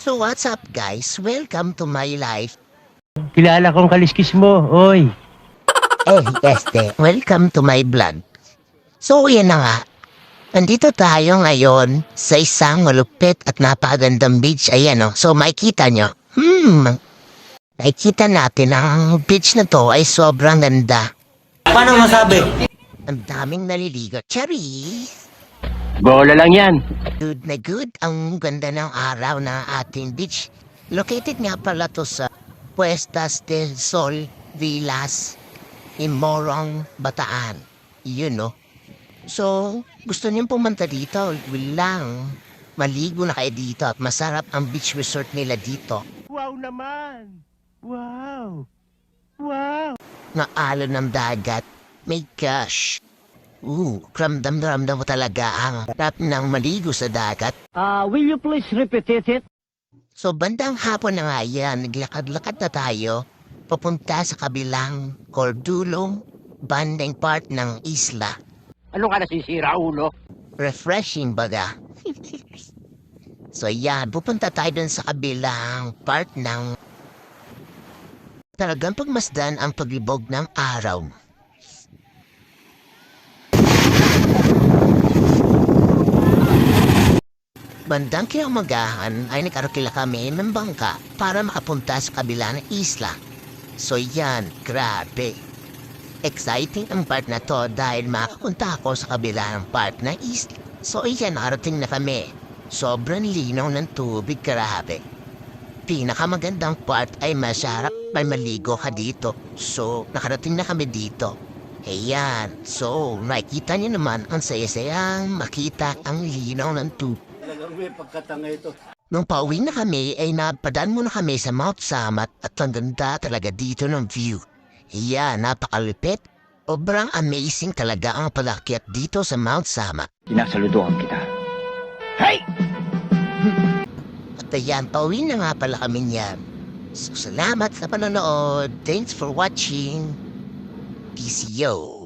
So what's up guys? Welcome to my life. Kilala kong kaliskis mo, oy. Welcome to my vlog. So yan na nga. Nandito tayo ngayon sa isang malupit at napagandang beach. Ayan o. So makikita nyo. Nakikita natin ang beach na to ay sobrang ganda. Paano masabi? Ang daming naliligo. Cherry! Bola lang yan. Good na good ang ganda ng araw na ating beach. Located nga pala to sa Puestas del Sol Villas in Morong, Bataan. Yun no. So, gusto niyong pumunta dito, will lang. Maligo na kayo dito at masarap ang beach resort nila dito. Wow naman! Wow! Wow! Nga alon ng dagat. My gosh. Ramdam mo talaga ang sarap ng maligo sa dagat. Will you please repeat it? So bandang hapon na nga yan, naglakad-lakad na tayo papunta sa kabilang Cordulong banding part ng isla. Ano ka nasisira, ulo? Refreshing baga. So yan, pupunta tayo dun sa kabilang part ng talagang pagmasdan ang paglibog ng araw. Bandang kinamagahan ay nag-arakila kami ng bangka para makapunta sa kabila ng isla. So yan, grabe. Exciting ang part na to dahil makapunta ako sa kabila ng part ng isla. So yan, nakarating na kami. Sobrang linaw ng tubig, grabe. Pinakamagandang part ay masarap may maligo ka dito. So nakarating na kami dito. Ayan, so nakikita niyo naman ang saya-sayang makita ang linaw ng tubig. Nung pauwi na kami ay napadaan muna kami sa Mount Samat at ang ganda talaga dito ng view. Iya, napakalupit. Sobrang amazing talaga ang palakyat dito sa Mount Samat. Sinasaludohan kita. Hey! At ayan, pauwi na nga pala kami niyan. So salamat sa panonood. Thanks for watching. Peace yo.